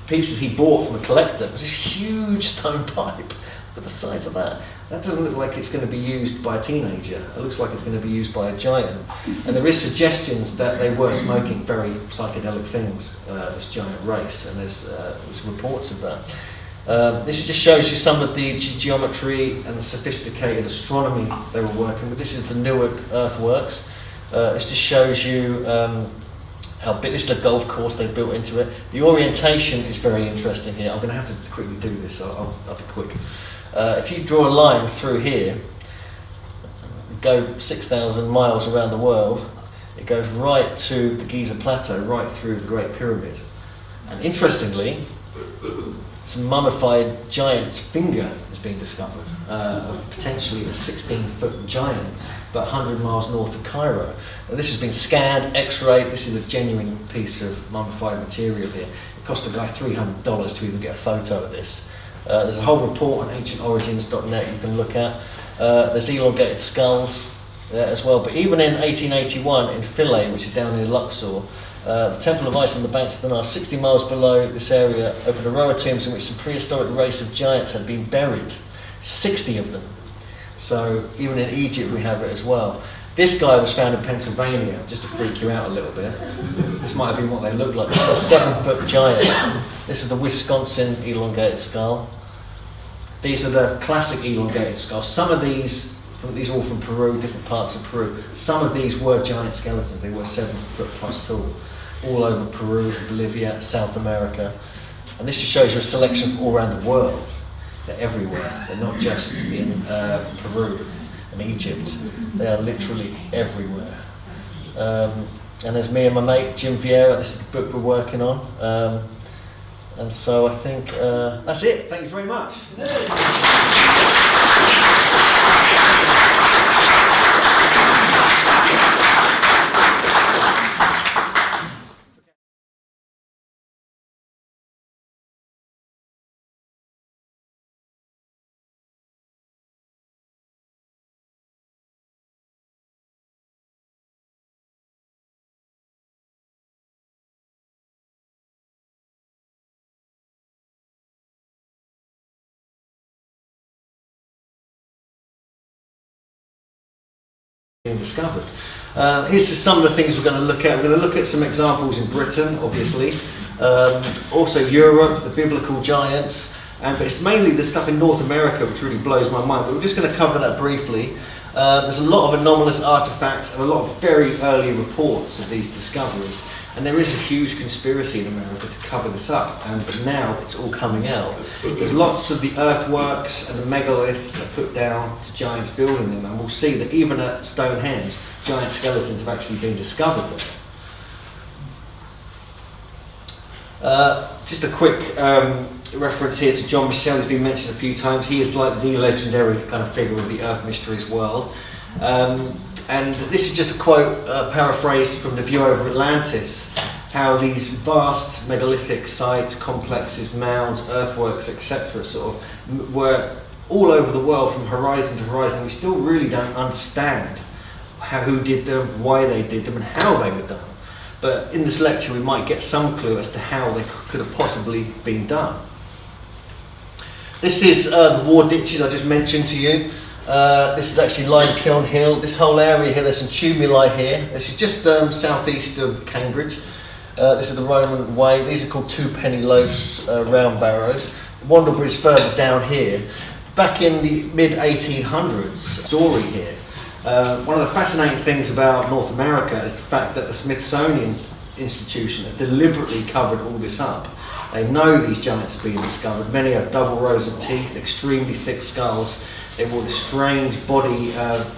pieces he bought from a collector was this huge stone pipe. But the size of that doesn't look like it's going to be used by a teenager. It looks like it's going to be used by a giant. And there is suggestions that they were smoking very psychedelic things, this giant race, and there's reports of that. This just shows you some of the geometry and the sophisticated astronomy they were working with. This is the Newark earthworks. This just shows you how big. This is the golf course they built into it. The orientation is very interesting here. I'm going to have to quickly do this, so I'll be quick. If you draw a line through here, go 6,000 miles around the world, it goes right to the Giza Plateau, right through the Great Pyramid. And interestingly, some mummified giant's finger has been discovered, of potentially a 16-foot giant, about 100 miles north of Cairo. And this has been scanned, x-rayed. This is a genuine piece of mummified material here. It cost a guy $300 to even get a photo of this. There's a whole report on ancientorigins.net you can look at. There's elongated skulls there as well. But even in 1881 in Philae, which is down near Luxor, the Temple of Ice on the banks of the Nile, 60 miles below this area, opened a row of tombs in which some prehistoric race of giants had been buried. 60 of them. So even in Egypt we have it as well. This guy was found in Pennsylvania, just to freak you out a little bit. This might have been what they looked like. This is a 7-foot giant. This is the Wisconsin elongated skull. These are the classic elongated skulls. Some of these are all from Peru, different parts of Peru. Some of these were giant skeletons. They were 7 foot plus tall, all over Peru, Bolivia, South America. And this just shows you a selection from all around the world. They're everywhere. They're not just in Peru and Egypt. They are literally everywhere. And there's me and my mate Jim Vieira. This is the book we're working on. And so I think that's it. Thank you very much. Being discovered. Here's just some of the things we're going to look at. We're going to look at some examples in Britain, obviously, also Europe, the biblical giants, but it's mainly the stuff in North America which really blows my mind. But we're just going to cover that briefly. There's a lot of anomalous artifacts and a lot of very early reports of these discoveries, and there is a huge conspiracy in America to cover this up, but now it's all coming out. There's lots of the earthworks and the megaliths that are put down to giants building them, and we'll see that even at Stonehenge, giant skeletons have actually been discovered there. Just a quick reference here to John Michel, who's been mentioned a few times. He is like the legendary kind of figure of the Earth Mysteries world. And this is just a quote paraphrased from The View Over Atlantis, how these vast megalithic sites, complexes, mounds, earthworks, etc. sort of were all over the world from horizon to horizon. We still really don't understand who did them, why they did them, and how they were done. But in this lecture we might get some clue as to how they could have possibly been done. This is the war ditches I just mentioned to you. This is actually Lime Kiln Hill. This whole area here, there's some tumuli here. This is just southeast of Cambridge. This is the Roman Way. These are called two penny loaves, round barrows. Wandlebury is further down here. Back in the mid-1800s, story here. One of the fascinating things about North America is the fact that the Smithsonian Institution have deliberately covered all this up. They know these giants have been discovered. Many have double rows of teeth, extremely thick skulls. They wore this strange body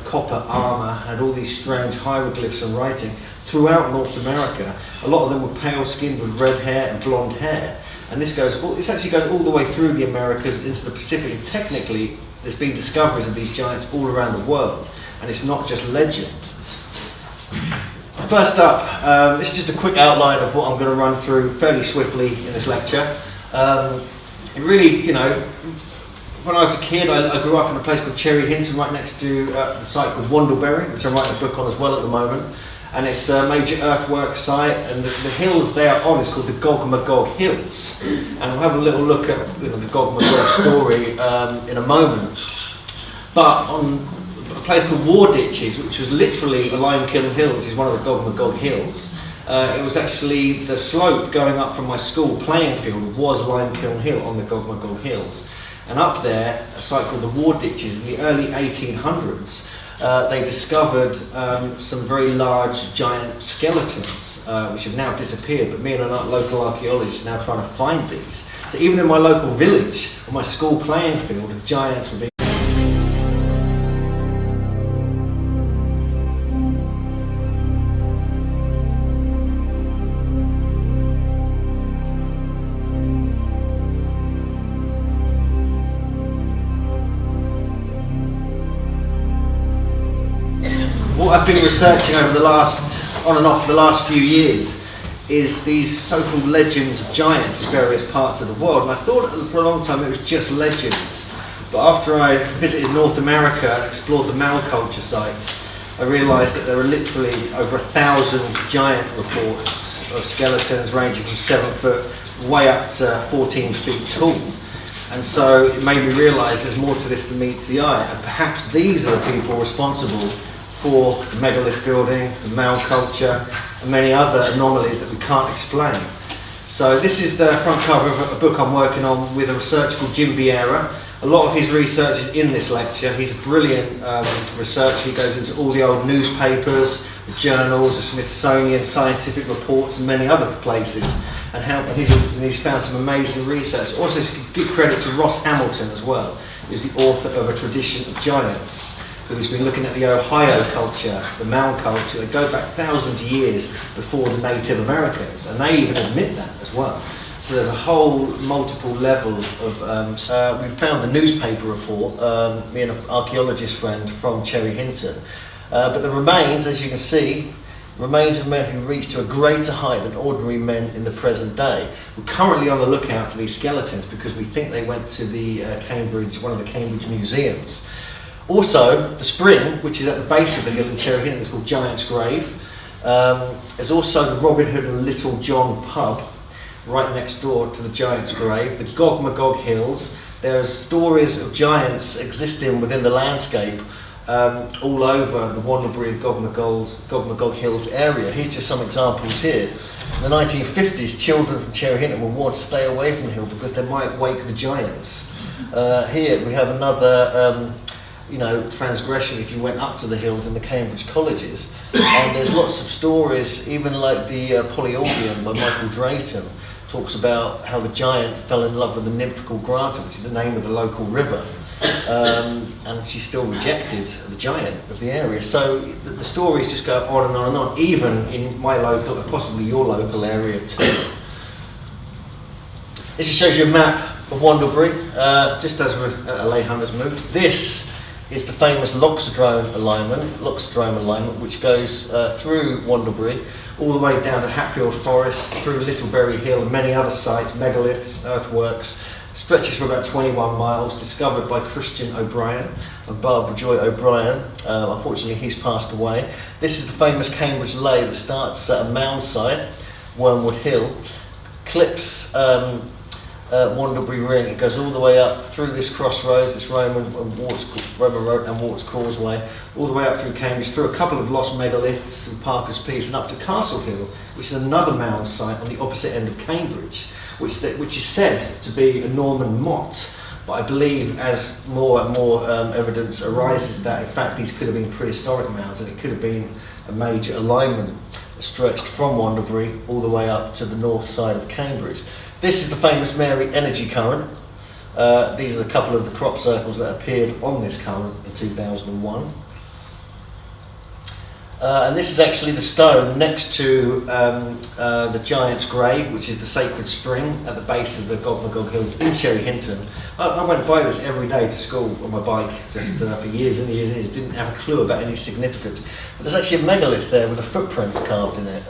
copper armour, had all these strange hieroglyphs and writing throughout North America. A lot of them were pale skinned with red hair and blonde hair. And this actually goes all the way through the Americas into the Pacific. And technically, there's been discoveries of these giants all around the world. And it's not just legend. First up, this is just a quick outline of what I'm going to run through fairly swiftly in this lecture. It really, you know, when I was a kid, I grew up in a place called Cherry Hinton, right next to the site called Wandlebury, which I'm writing a book on as well at the moment. and it's a major earthwork site, and the hills they are on is called the Gog Magog Hills, and we'll have a little look at the Gog Magog story in a moment. But on a place called Warditches, which was literally a limekiln hill, which is one of the Gog Magog Hills, it was actually the slope going up from my school playing field was Limekiln Hill on the Gog Magog Hills, and up there a site called the Warditches in the early 1800s. They discovered some very large giant skeletons which have now disappeared, but me and a local archaeologist are now trying to find these. So even in my local village, on my school playing field, giants were being... What I've been researching over the last, on and off for the last few years, is these so-called legends of giants in various parts of the world. And I thought for a long time it was just legends. But after I visited North America and explored the mound-culture sites, I realised that there are literally over 1,000 giant reports of skeletons ranging from 7 foot way up to 14 feet tall. And so it made me realise there's more to this than meets the eye, and perhaps these are the people responsible for the megalith building, the mound culture, and many other anomalies that we can't explain. So this is the front cover of a book I'm working on with a researcher called Jim Vieira. A lot of his research is in this lecture. He's a brilliant researcher. He goes into all the old newspapers, the journals, the Smithsonian, scientific reports, and many other places, and he's found some amazing research. Also, give credit to Ross Hamilton as well, who's the author of A Tradition of Giants, who's been looking at the Ohio culture, the mound culture, that go back thousands of years before the Native Americans, and they even admit that as well. So there's a whole multiple level of... we found the newspaper report, me and an archaeologist friend from Cherry Hinton, but the remains, as you can see, remains of men who reached to a greater height than ordinary men in the present day. We're currently on the lookout for these skeletons because we think they went to the one of the Cambridge museums. Also, the spring, which is at the base of the hill in Cherry Hinton, is called Giant's Grave. There's also the Robin Hood and Little John pub, right next door to the Giant's Grave. The Gog Magog Hills. There's stories of giants existing within the landscape all over the Wandlebury and Gog Magog Hills area. Here's just some examples here. In the 1950s, children from Cherry Hinton were warned to stay away from the hill because they might wake the giants. Here we have another transgression if you went up to the hills in the Cambridge colleges. And there's lots of stories, even like the Polyolbion by Michael Drayton talks about how the giant fell in love with the nymph called Granta, which is the name of the local river. And she still rejected the giant of the area. So the stories just go on and on and on, even in my local, possibly your local area too. This just shows you a map of Wandlebury, just as we're at a lay hunter's mood. This is the famous Loxodrome alignment, which goes through Wandlebury, all the way down to Hatfield Forest, through Littlebury Hill and many other sites, megaliths, earthworks. Stretches for about 21 miles, discovered by Christian O'Brien and Barbara Joy O'Brien. Unfortunately, he's passed away. This is the famous Cambridge Lay that starts at a mound site, Wormwood Hill, clips Wandlebury Ring. It goes all the way up through this crossroads, this Roman Road and Warts Causeway, all the way up through Cambridge, through a couple of lost megaliths and Parker's Piece, and up to Castle Hill, which is another mound site on the opposite end of Cambridge, which is said to be a Norman motte. But I believe as more and more evidence arises that in fact these could have been prehistoric mounds, and it could have been a major alignment that stretched from Wandlebury all the way up to the north side of Cambridge. This is the famous Mary Energy Current. These are a couple of the crop circles that appeared on this current in 2001. And this is actually the stone next to the Giant's Grave, which is the sacred spring at the base of the Gog Magog Hills in Cherry Hinton. I went by this every day to school on my bike just for years and years and years, didn't have a clue about any significance. But there's actually a megalith there with a footprint carved in it,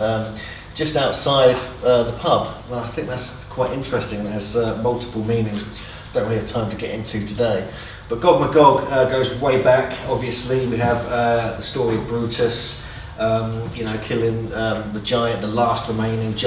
just outside the pub. Well, I think that's quite interesting. It has multiple meanings, which I don't really have time to get into today. But Gog Magog goes way back, obviously. We have the story of Brutus, you know, killing the giant, the last remaining giant.